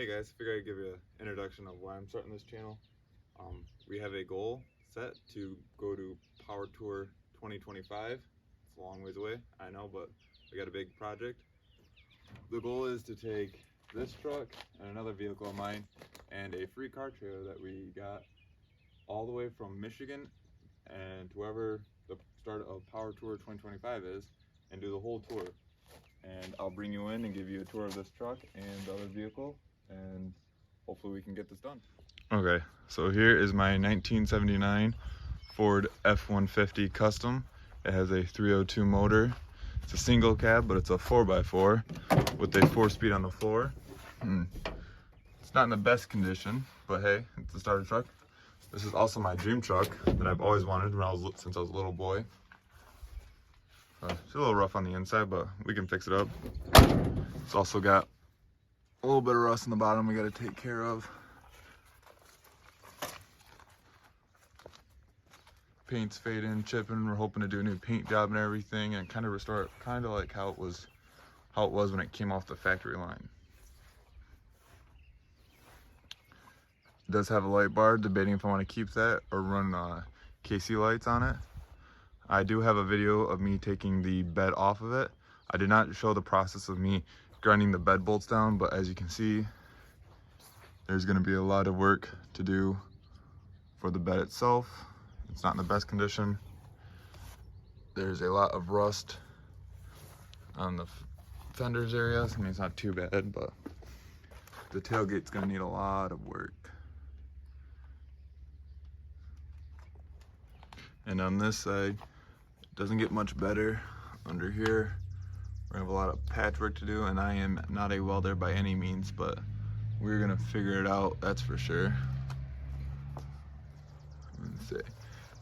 Hey guys, figured I'd give you an introduction of why I'm starting this channel. We have a goal set to go to Power Tour 2025. It's a long ways away, I know, but we got a big project. The goal is to take this truck and another vehicle of mine and a free car trailer that we got all the way from Michigan and to wherever the start of Power Tour 2025 is, and do the whole tour. And I'll bring you in and give you a tour of this truck and the other vehicle, and hopefully we can get this done. Okay, so here is my 1979 Ford F150 Custom. It has a 302 motor. It's a single cab, but it's a 4x4 with a 4-speed on the floor. It's not in the best condition, but hey, it's a starter truck. This is also my dream truck that I've always wanted since I was a little boy. It's a little rough on the inside, but we can fix it up. It's also got a little bit of rust in the bottom we got to take care of. Paint's fading, chipping. We're hoping to do a new paint job and everything, and kind of restore it, kind of like how it was when it came off the factory line. It does have a light bar. Debating if I want to keep that or run KC lights on it. I do have a video of me taking the bed off of it. I did not show the process of me grinding the bed bolts down, but as you can see, there's going to be a lot of work to do for the bed itself. It's not in the best condition. There's a lot of rust on the fenders areas. I mean, it's not too bad, but the tailgate's going to need a lot of work. And on this side, it doesn't get much better. Under here, we have a lot of patchwork to do, and I am not a welder by any means, but we're gonna figure it out, that's for sure. Let's see,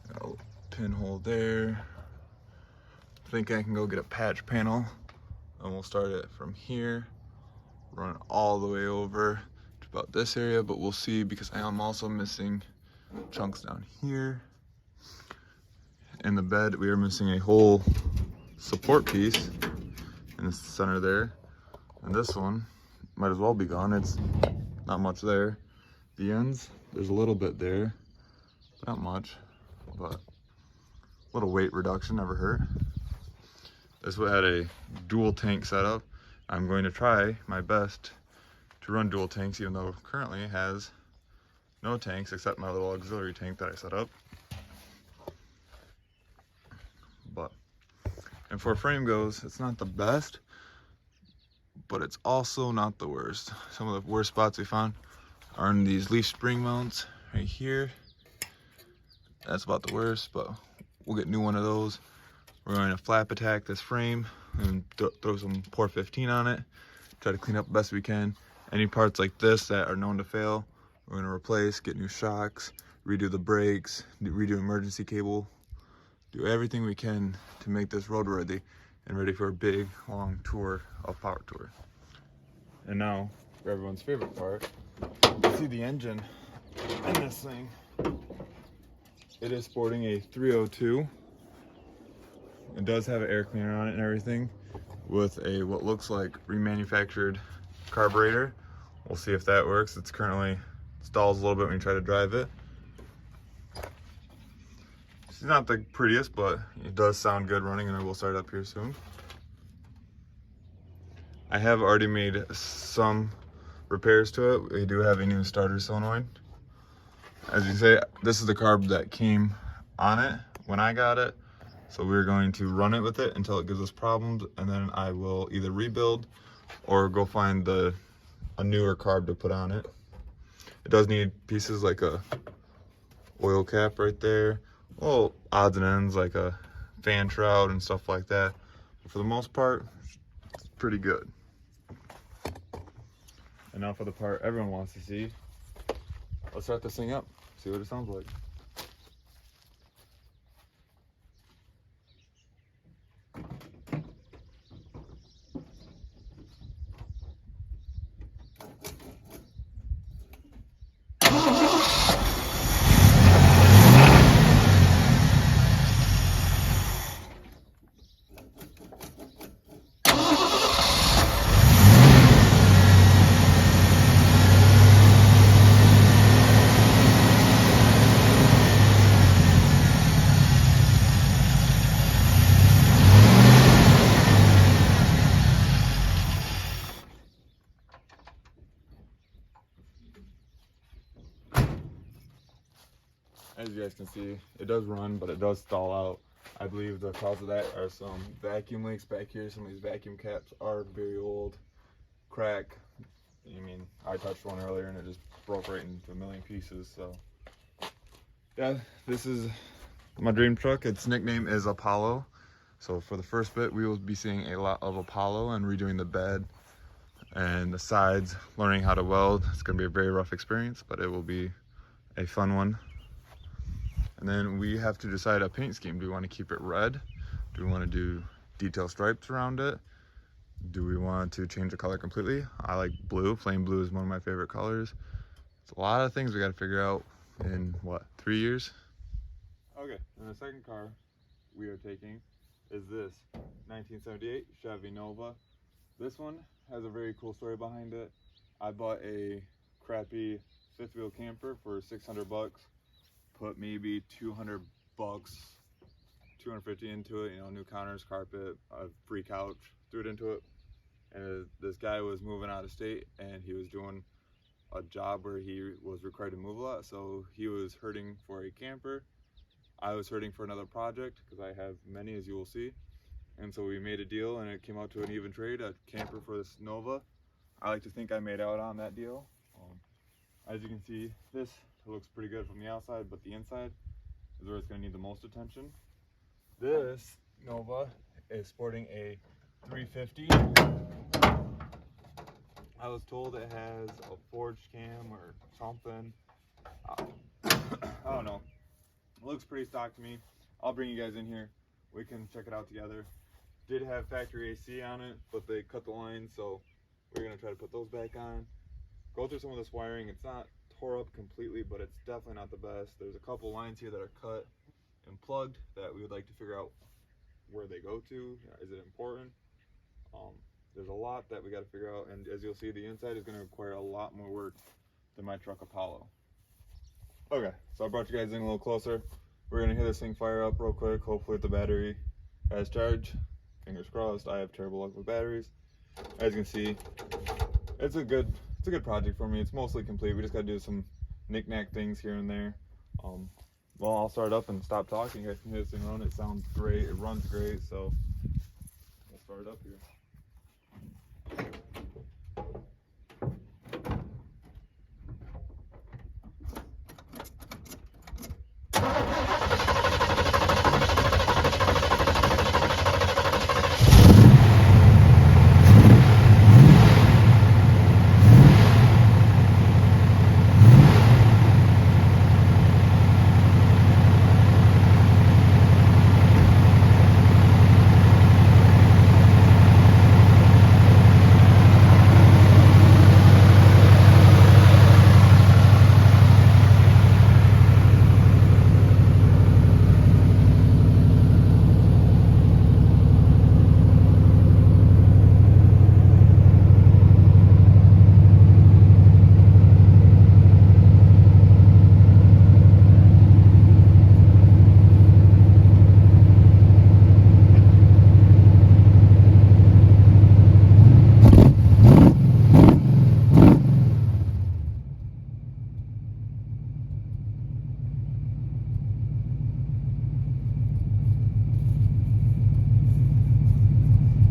got a pinhole there. I think I can go get a patch panel, and we'll start it from here, run it all the way over to about this area, but we'll see, because I am also missing chunks down here. In the bed, we are missing a whole support piece in the center there, and this one might as well be gone. It's not much there. The ends, there's a little bit there, not much, but a little weight reduction never hurt. This one had a dual tank setup. I'm going to try my best to run dual tanks, even though currently it has no tanks except my little auxiliary tank that I set up. And for frame goes, it's not the best, but it's also not the worst. Some of the worst spots we found are in these leaf spring mounts right here. That's about the worst, but we'll get a new one of those. We're going to flap attack this frame and throw some Pour 15 on it. Try to clean up the best we can. Any parts like this that are known to fail, we're going to replace, get new shocks, redo the brakes, redo emergency cable. Do everything we can to make this road ready and ready for a big, long tour of Power Tour. And now, for everyone's favorite part, you can see the engine in this thing. It is sporting a 302. It does have an air cleaner on it and everything, with a what looks like remanufactured carburetor. We'll see if that works. It's currently stalls a little bit when you try to drive it. It's not the prettiest, but it does sound good running, and I will start up here soon. I have already made some repairs to it. We do have a new starter solenoid. As you can see, this is the carb that came on it when I got it. So we're going to run it with it until it gives us problems, and then I will either rebuild or go find a newer carb to put on it. It does need pieces like a oil cap right there. Well, odds and ends like a fan shroud and stuff like that. But for the most part, it's pretty good. And now for the part everyone wants to see. Let's start this thing up, see what it sounds like. as you guys can see, it does run, but it does stall out. I believe the cause of that are some vacuum leaks back here. Some of these vacuum caps are very old, crack. I mean, I touched one earlier and it just broke right into a million pieces. So yeah, this is my dream truck. Its nickname is Apollo. So for the first bit, we will be seeing a lot of Apollo and redoing the bed and the sides, learning how to weld. It's going to be a very rough experience, but it will be a fun one. And then we have to decide a paint scheme. Do we want to keep it red? Do we want to do detail stripes around it? Do we want to change the color completely? I like blue. Plain blue is one of my favorite colors. It's a lot of things we got to figure out in, what, 3 years? Okay, and the second car we are taking is this 1978 Chevy Nova. This one has a very cool story behind it. I bought a crappy fifth wheel camper for 600 bucks. Put maybe 200 bucks, 250 into it, you know, new counters, carpet, a free couch, threw it into it. And this guy was moving out of state and he was doing a job where he was required to move a lot. So he was hurting for a camper. I was hurting for another project because I have many, as you will see. And so we made a deal and it came out to an even trade, a camper for this Nova. I like to think I made out on that deal. As you can see, this looks pretty good from the outside, but the inside is where it's going to need the most attention. This Nova is sporting a 350. I was told it has a forged cam or something. I don't know. It looks pretty stock to me. I'll bring you guys in here. We can check it out together. Did have factory AC on it, but they cut the lines, so we're going to try to put those back on. Go through some of this wiring. It's not tore up completely, but it's definitely not the best. There's a couple lines here that are cut and plugged that we would like to figure out where they go to. Is it important? There's a lot that we got to figure out, and as you'll see, the inside is going to require a lot more work than my truck Apollo. Okay, so I brought you guys in a little closer. We're going to hear this thing fire up real quick. Hopefully the battery has charge. Fingers crossed. I have terrible luck with batteries. As you can see, it's a good project for me. It's mostly complete. We just got to do some knick-knack things here and there. Well, I'll start up and stop talking. You guys can hear this thing run. It sounds great. It runs great. So we'll start up here.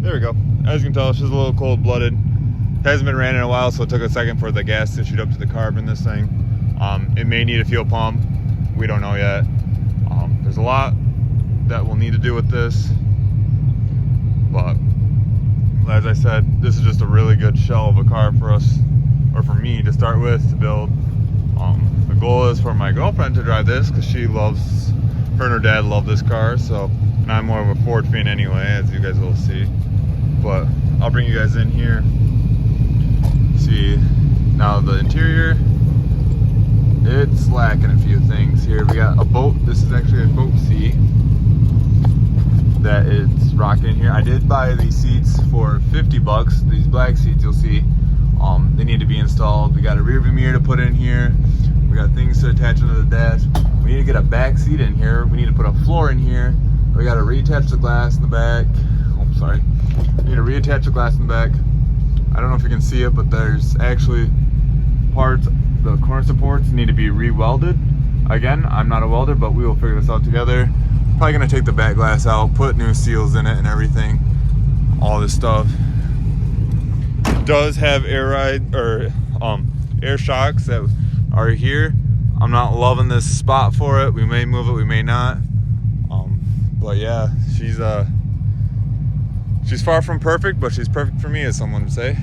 There we go. As you can tell, she's a little cold-blooded. Hasn't been ran in a while, so it took a second for the gas to shoot up to the carb in this thing. It may need a fuel pump. We don't know yet. There's a lot that we'll need to do with this. But as I said, this is just a really good shell of a car for us, or for me to start with, to build. The goal is for my girlfriend to drive this because she loves, her and her dad love this car. So, and I'm more of a Ford fan anyway, as you guys will see. But I'll bring you guys in here. See, now the interior, it's lacking a few things here. We got a boat. This is actually a boat seat that it's rocking here. I did buy these seats for 50 bucks. These black seats you'll see, they need to be installed. We got a rear view mirror to put in here. We got things to attach into the dash. We need to get a back seat in here. We need to put a floor in here. We got to reattach the glass in the back. Oh, sorry. We need to reattach the glass in the back. I don't know if you can see it, but there's actually parts, the corner supports need to be re-welded. Again, I'm not a welder, but we will figure this out together. Probably gonna take the back glass out, put new seals in it and everything, all this stuff. It does have air shocks that are here. I'm not loving this spot for it. We may move it, we may not. But yeah, she's far from perfect, but she's perfect for me, as someone would say.